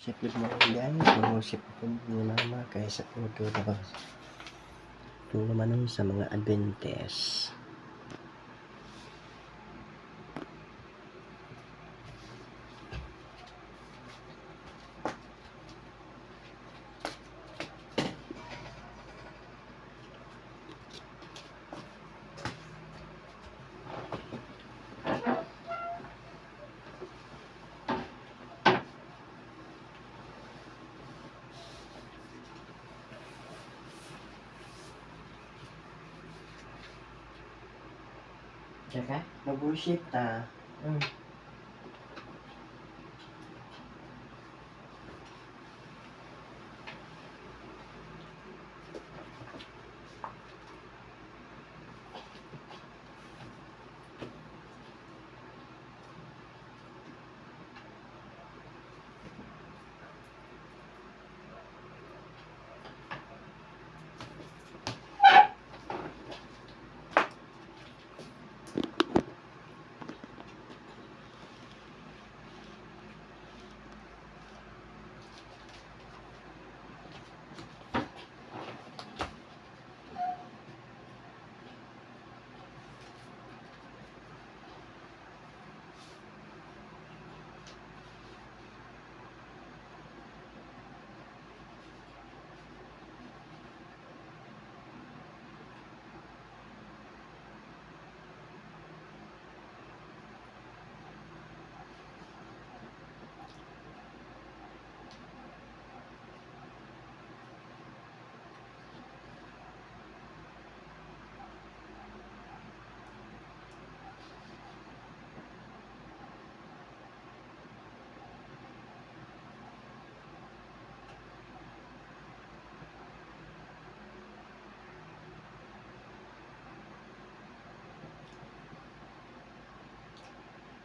Siyempre mo guys, mangusip ako ng mama kaya sa auto tapos itong naman sa mga Adventist. Saka? Mag-worship ta.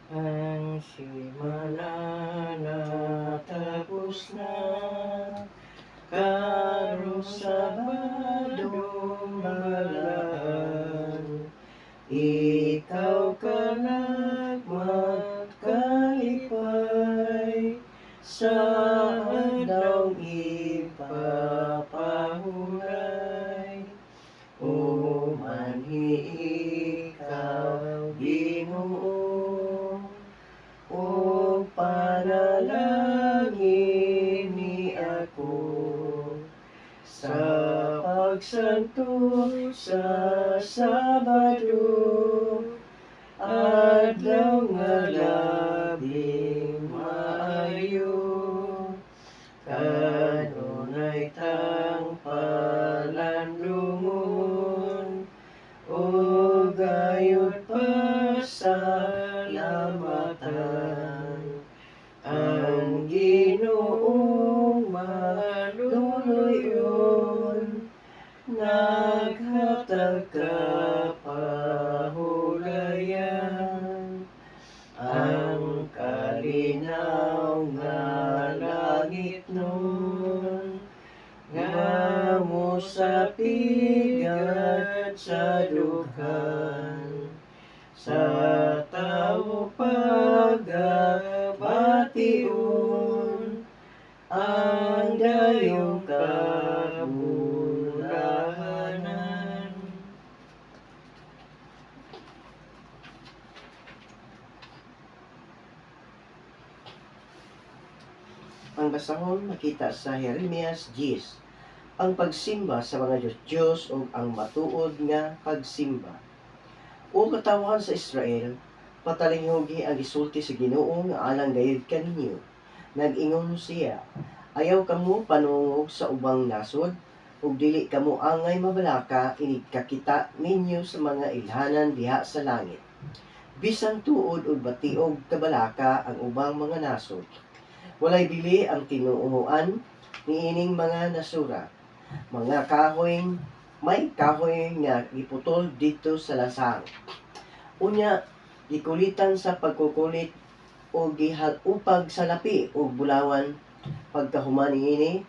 Ang simana natapos na, karo Sabadong balaan. Ikaw ka nagmakalipay, saan daw ipapahulay. O manhi ikaw, Ginoo, o panalangin ni ako, sa pagsanto sa Sabado, adlaw nga labing maayo, kanunay tang palandungon, o gayud pasalamatan. Ang Ginoong maluluyon, naghatag kapahulayan. Ang kalinaw nga langit nun, ngamo sa pigat sa dughan, sa tao pagabation, ang dayong kabulahanan. Ang basahon makita sa Jeremias 10. Ang pagsimba sa mga Diyos o ang matuod nga pagsimba. O katawan sa Israel, patalinghogi ang isulti sa Ginoo nga alang gayud kaninyo. Nag-ingon siya, ayaw kamo panungog sa ubang nasod, ug dili kamo angay mabalaka inig kakita ninyo sa mga ilhanan diha sa langit. Bisan tuod ug batiog kabalaka ang ubang mga nasod. Walay dili ang tinuuhan niining mga nasura. Mga kahoy, may kahoy nga giputol dito sa lasang. Unya, gikulitan sa pagkukulit o gihalupag sa lapi o bulawan. Pagkahuman niini,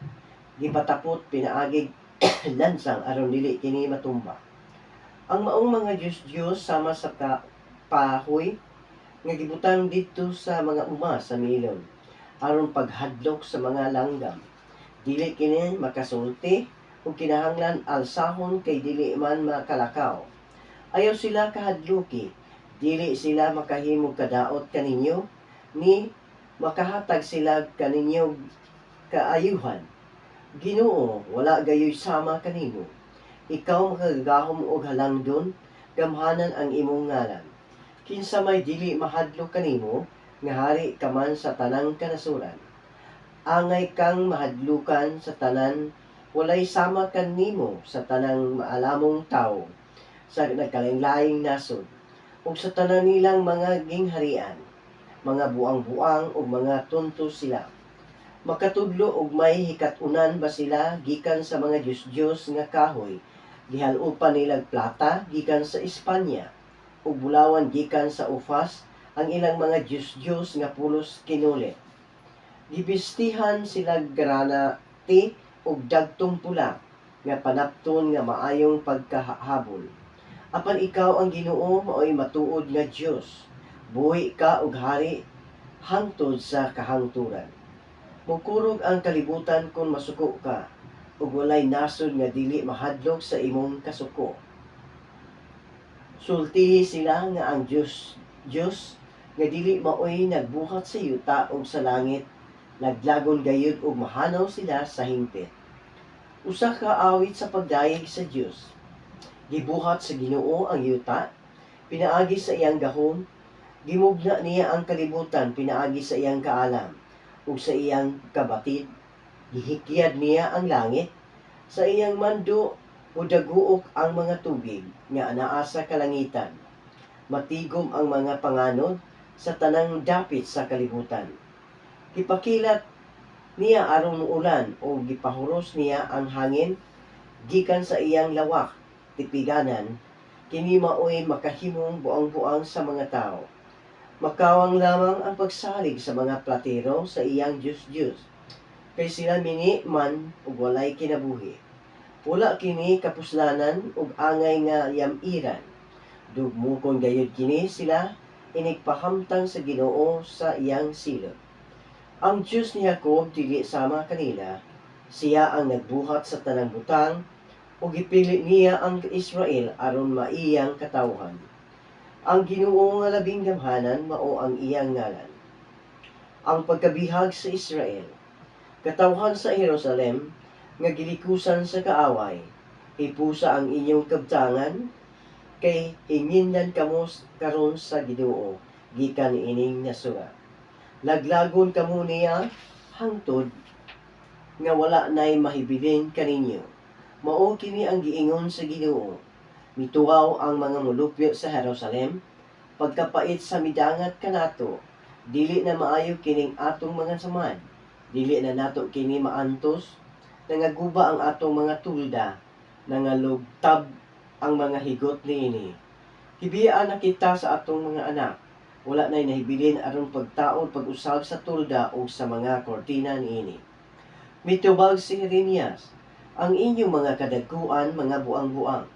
gipatapot pinaagig lansang aron dili kini matumba. Ang maong mga Diyos sama sa kahoy nga gibutang dito sa mga uma sa milon. aron paghadlok sa mga langgam. Dili kini makasulti ug kinahanglan alsahon kay dili man makalakaw. Ayaw sila kahadluki, dili sila makahimog kadaot kaninyo, ni makahatag sila kaninyo kaayuhan. Ginoo, wala gayoy sama kanimo. Ikaw makagahom og halangdon, gamhanan ang imong ngalan. Kinsa may dili mahadlok kanimo, nga hari ka man sa tanang kanasuran. Angay kang mahadlukan sa tanan, walay sama kanimo sa tanang maalamong tawo, sa nagkalain-laing nasod, ug sa tanan nilang mga gingharian, mga buang-buang ug mga tunto sila. Makatudlo og may hikatunan ba sila gikan sa mga Diyos nga kahoy, gihalupan nilang plata gikan sa Espanya, ug bulawan gikan sa Ufas ang ilang mga Diyos nga pulos kinulit. Gibistihan sila granate ug dagtong pula nga panapton nga maayong pagkahabol. Apan ikaw ang Ginoo maoy matuod nga Dios. Buhi ka og hari hangtod sa kahangturan. Mukurog ang kalibutan kung masuko ka, ug walay nasod nga dili mahadlok sa imong kasuko. Sultihi sila nga ang Dios nga dili maoy nagbuhat sa yuta ug sa langit, laglagon gayud ug mahanaw sila sa hingpit. Usa ka awit sa pagdayeg sa Dios. Gibuhat sa Ginoo ang yuta, pinaagi sa iyang gahom, gimugna niya ang kalibutan pinaagi sa iyang kaalam, ug sa iyang kabatid, gihikyad niya ang langit, sa iyang mando mudaguok ang mga tubig nga anaa sa kalangitan. Matigom ang mga panganod sa tanang dapit sa kalibutan. Gipakilat niya aron ulan o gipahuros niya ang hangin gikan sa iyang lawak tipiganan, kini maoy makahimong buang-buang sa mga tao. Makawang lamang ang pagsalig sa mga platero sa iyang Diyos, kay sila mini man ug walay kinabuhi. Wala kini kapuslanan ug angay nga yamiran. Dugmukon gayud kini sila, inigpahamtang sa Ginoo sa iyang silot. Ang Diyos ni Jacob dili sama kanila, siya ang nagbuhat sa tanang butang, ug gipili niya ang Israel aron maiyang katawhan. Ang Ginoo nga labing gamhanan mao ang iyang ngalan. Ang pagkabihag sa Israel, katawhan sa Jerusalem, nga gilikusan sa kaaway, ipusa ang inyong kabtangan, kay ingindan kamo karon sa Ginoo, gikan ining nasurat. Laglagon kamo niya hangtod nga wala nay mahibilin kaninyo. Mao kini ang giingon sa Ginoo. Mituaw ang mga mulupyo sa Jerusalem, pagkapait sa midangat kanato, dili na maayo kining atong mga samad, dili na nato kini maantos, nangaguba ang atong mga tulda, nangalugtab ang mga higot niini. Hibiyaan na kita sa atong mga anak, wala na'y nahibilin aron pagtaod pag-usab sa tulda o sa mga kortina niini. Mitubag si Jeremias, ang inyong mga kadagkuan mga buang-buang,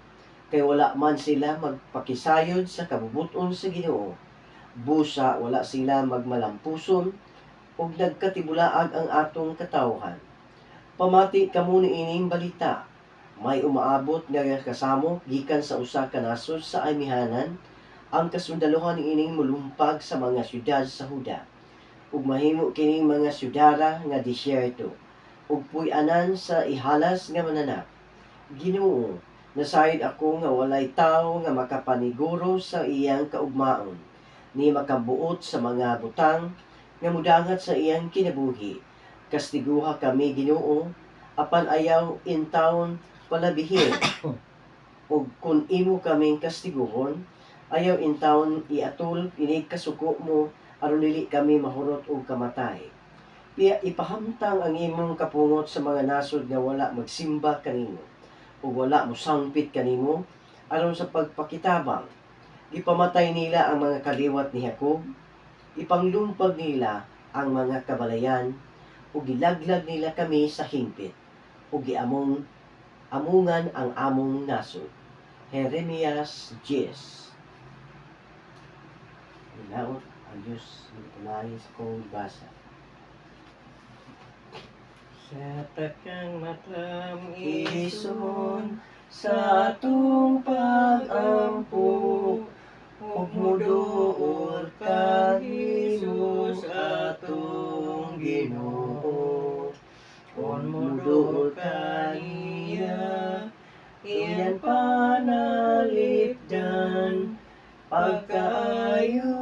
kay wala man sila magpakisayod sa kabubuton sa Ginoo. Busa wala sila magmalampuson ug nagkatibulaag ang atong katawhan. Pamati kamo niining balita, may umaabot nga kasamo gikan sa usa ka nasod sa amihanan, ang kasundaluhan niining mulumpag sa mga syudad sa Huda, ug mahimo kining mga syudara nga disyerto, ug puy-anan sa ihalas nga mananap. Ginoo, nasayod ako nga walay tawo nga makapaniguro sa iyang kaugmaon, ni makabuot sa mga butang nga mudangat sa iyang kinabuhi. Kastiguha kami, Ginoo, apan ayaw intawon palabihin. Ug kun imo kaming kastiguhon, ayaw intawon iatul inig kasuko mo aron dili kami mahurot og kamatay. Ipahamtang ang imong kapungot sa mga nasod nga wala magsimba kanimo, ug wala mosangpit kanimo aron sa pagpakitabang. Ipamatay nila ang mga kaliwat ni Jacob, ipanglumpag nila ang mga kabalayan, ug gilaglag nila kami sa hingpit, ug amungan ang among nasod. Jeremias 10. Hinaot ang Diyos ng unahin sa kong basa. Sa takang matam Ison sa atong pag-ampo, ug muduol ka Hesus atong Ginoo. Kung muduol ka niya, iyan panalipdan, pagkaayo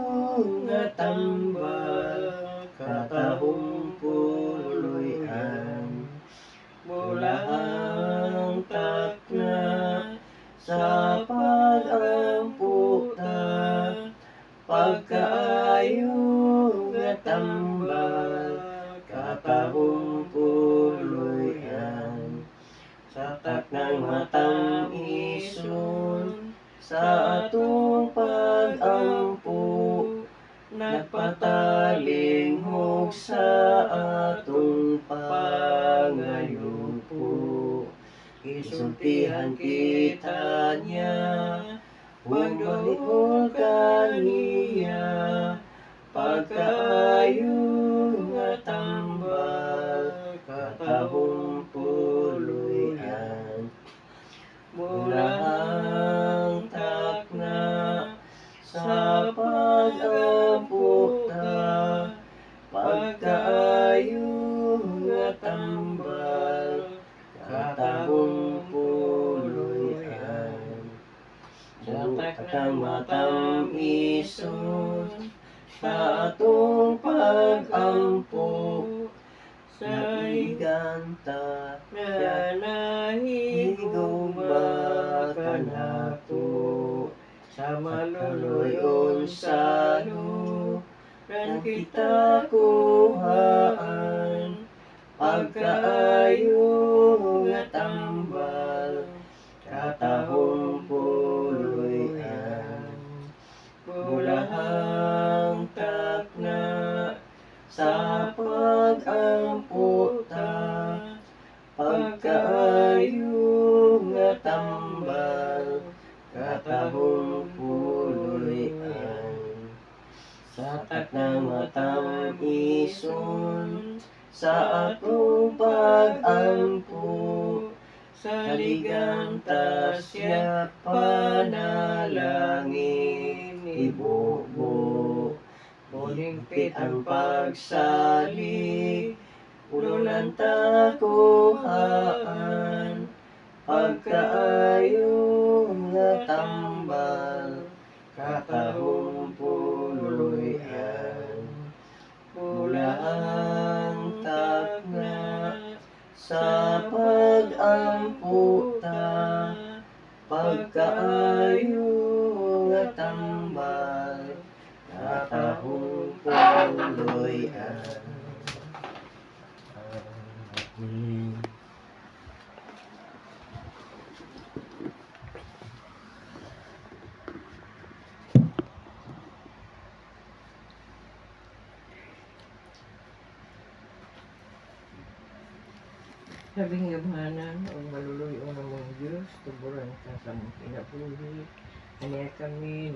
nga tambal, katahong puloy-an. Bulahang takna sa pag-ampo ta, pagkaayo nga tambal, katahong puloy-an. Sa taknang matam-ison sa atong pag-ampo, nagpatalinghog sa atong pangayupo. Isultihan kita niya, bumaliol ka niya, pagkaayo nga tambal, katahong puloy-an. Bulahang takna sa pag-ampo ta, pagkaayo nga tambal, katahong puloy-an. Buot kang matam-ison sa atong pag-ampo, sa iganta na higugma ka nato. sa Maluloyon maluluyon sa ran kita kuhaan, pagkaayo nga tambal, katahong puloy-an. Bulahang takna sa pag-ampo ta, pagkaayo nga tambal, katahong puloy-an. Sa taknang matam-ison sa atong pag-ampo, sa liganta siya panalangin ibubo. Muligpit ang pagsali, ulan ta kuhaan, pagkaayo nga tambal, katahong puloy-an. Bulahang takna sa pag-ampo ta, pagkaayo nga tambal, katahong puloy-an. Amen. Sabing gabhanan o maluluyo ng mga Diyos, tuburan ka sa mga kinabuhi. Aniya kami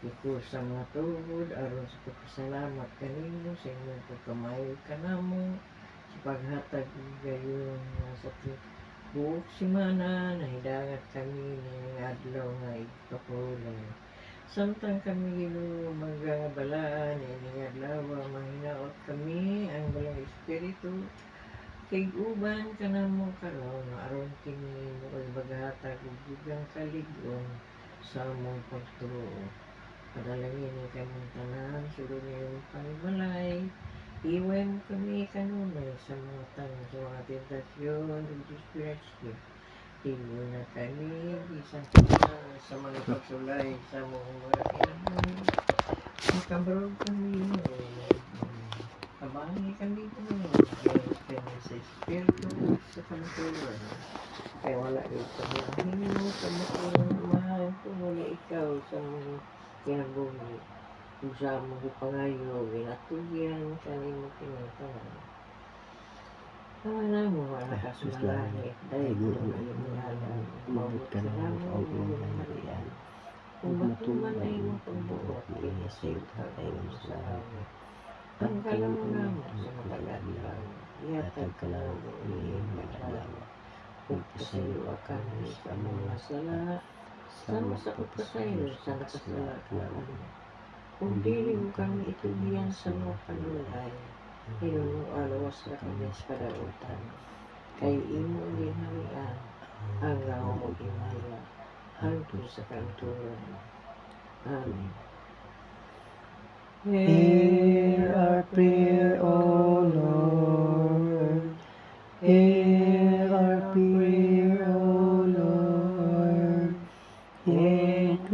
ikur sa mga tuhod, aron sa pagkasalamat kanino sa inyong pagkamayo kanamo, sa paghatag gayon sa buok simana, nahidangat kami ng adlaw nga ipapulay. Samtang kami Ginoo magabalaan, ining adlaw mahinaot kami ang balang espiritu, kiguban ka na mo karon, aron kini mo kay baghatag ug dugang kalig-on sa among pagtuo. Padalangin ni kamong tanan, suro niyong panibalay, iway mo kami kanunay sa mga tanong sa mga tentasyon ug dispirasyon. Tilo na kami, isang sa mga pagsulay sa mga kinabuhi. Makabarog kami, kabangi kami kami sa espiritu sa kamatulan. Kaya wala ito hingin mo sa makulang mahal kung wala ikaw sa mga kinabuhi. Kung sa mga pangayo, ginatugyan kanino kinatanan. Wala mo, wala ka sumalangit. Dahil ito na yung nilalang. Umabot ka na ng kaugong hanggang. Kung matuman ay mo pagbuot, pinasave ka tayo sa amin. Ang kalaman mo sa matagal lang. Ihatag ka na ni Madalaw. Kung pasayo kami sa mga sala, sama sa pagpasayo sa nakasala kami. Kung dili mo kami itubihan sa mga panulay, hinunuan awas na kami sa kadautan. Kay imo ginharian, ang raw mo ginhaya, hangtod sa kanturan. Amen. Hear our prayer, O Lord. Hear our prayer, O Lord. Incline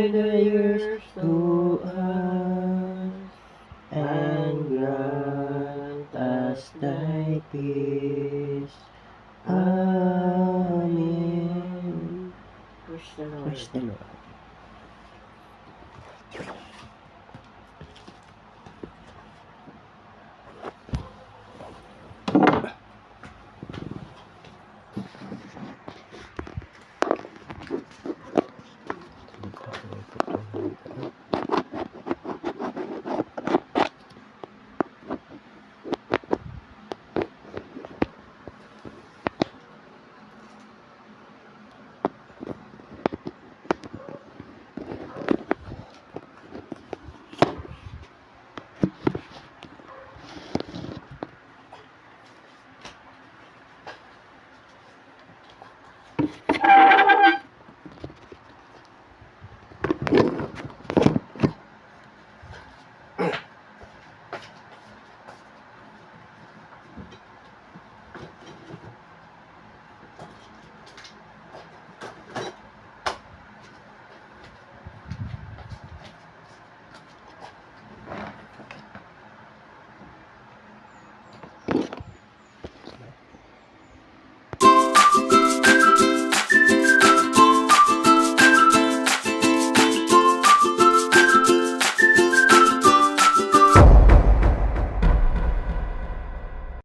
the ears to us, and grant us thy peace. Amen. Praise the Lord. Praise the Lord.